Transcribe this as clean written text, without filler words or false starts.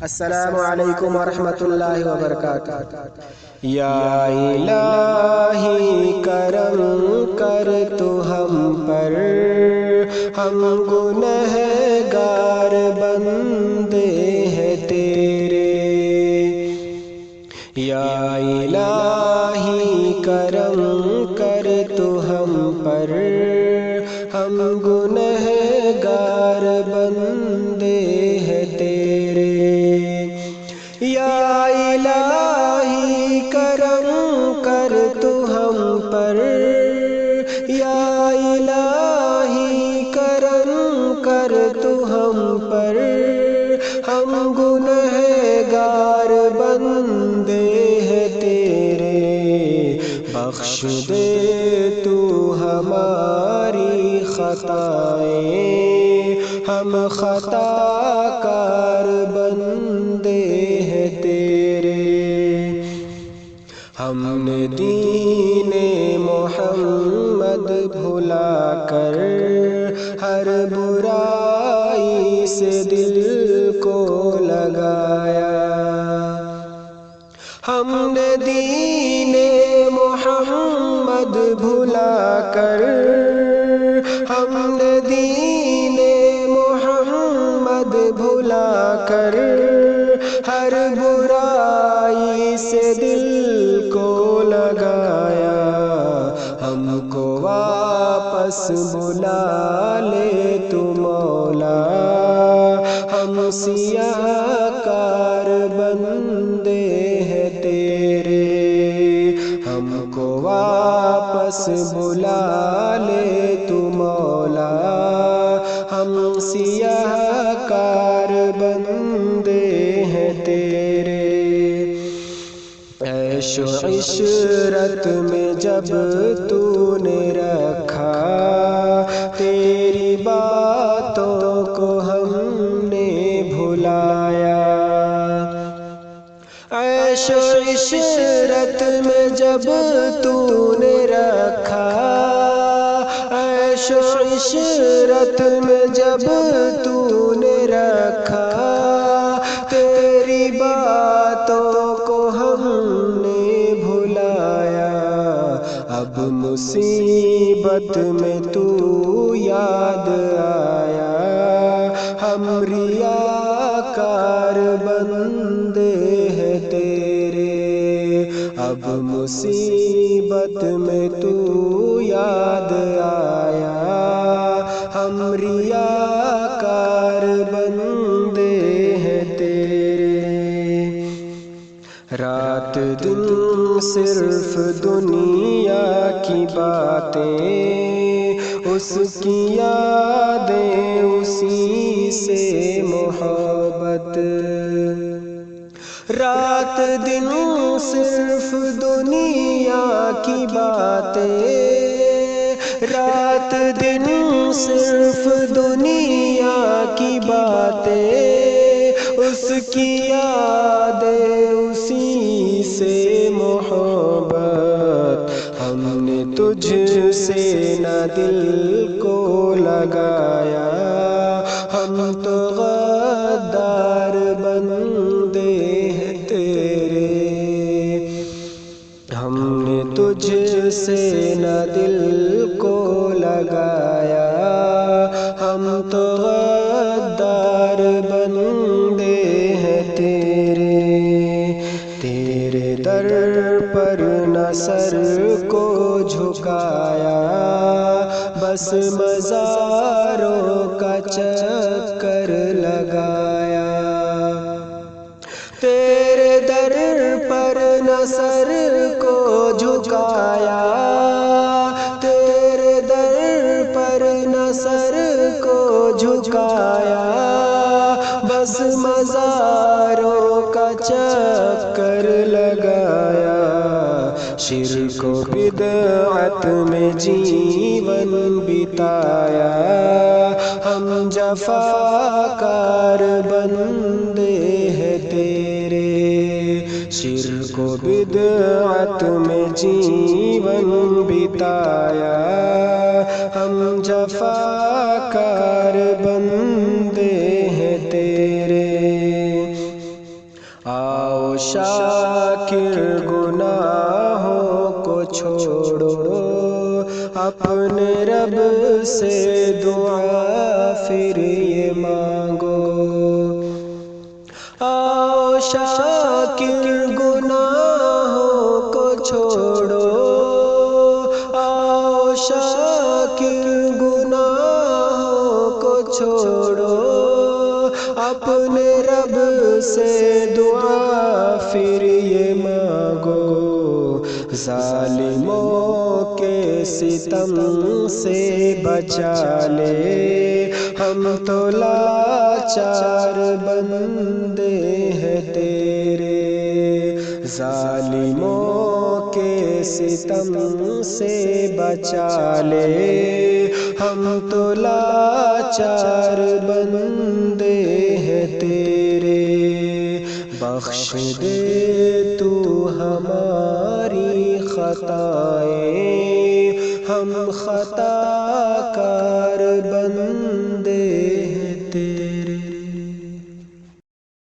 السلام علیکم ورحمۃ اللہ وبرکاتہ۔ یا الہی کرم کر تو ہم پر، ہم گنہگار بندے ہیں تیرے۔ یا الہی کرم کر تو ہم پر، ہم گنہگار بندے ہیں تیرے۔ یا الہی کرم کر تو ہم پر، یا الہی کرم کر تو ہم پر، ہم گنہگار بندے ہیں تیرے۔ بخش دے تو ہماری خطائیں، ہم خطا کار بندے ہیں تیرے۔ ہم نے دین محمد بھلا کر، ہر برائی سے دل کو لگایا۔ ہم نے دین محمد بھلا کر، ہم نے دین محمد بھلا کر، ہر برائی سے دل کو لگایا۔ ہم کو واپس بلا لے تو مولا، ہم سیاہ کار بندے ہیں تیرے۔ ہم کو واپس بلا لے تو مولا، ہم سیاہ کار بندے ہیں تیرے۔ عیش و عشرت میں جب تو نے رکھا، تیری باتوں کو ہم نے بھلایا۔ عیش و عشرت میں جب تو نے رکھا، عیش و عشرت میں جب تو نے رکھا، تیری باتوں کو ہم نے بھلایا۔ اب مصیبت میں تو یاد آیا، ہم ریاکار بندے ہیں تیرے۔ اب مصیبت میں تو یاد آیا، ہم ریاکار بندے ہیں تیرے۔ رات دن صرف دنیا کی باتیں، اس کی یادیں، اسی سے محبت۔ رات دن صرف دنیا کی باتیں، رات دن صرف دنیا کی باتیں، اس کی یادیں، اسی سے محبت۔ ہم نے تجھ سے نہ دل کو لگایا، ہم تو غدار بندے ہیں تیرے۔ ہم نے تجھ سے نہ دل کو لگایا، ہم تو غدار بندے ہیں تیرے۔ تیرے در پر نہ سر کو جھکایا، بس مزاروں کا چکر لگایا۔ تیرے در پر نہ سر کو جھکایا، تیرے در پر نہ سر کو جھکایا، بس مزاروں کا چکر لگایا۔ شرک و بدعت میں جیون بتایا، ہم جفاکار بندے ہیں تیرے۔ شرک و بدعت میں جیون بتایا، ہم جفاکار بندے ہیں تیرے۔ شاکر گناہوں کو چھوڑو، اپنے رب سے دعا پھر یہ مانگو۔ آؤ شاکر گناہوں کو چھوڑو، آؤ شاکر گناہوں کو چھوڑو، اپنے رب سے دعا پھر یہ مانگو۔ ظالموں کے ستم سے بچا لے، ہم تو لاچار بندے ہیں تیرے۔ ظالموں کے ستم سے بچا لے، ہم تو لاچار بندے ہیں تیرے۔ بخش دے تو ہماری خطائیں، ہم خطا کار بندے ہیں تیرے۔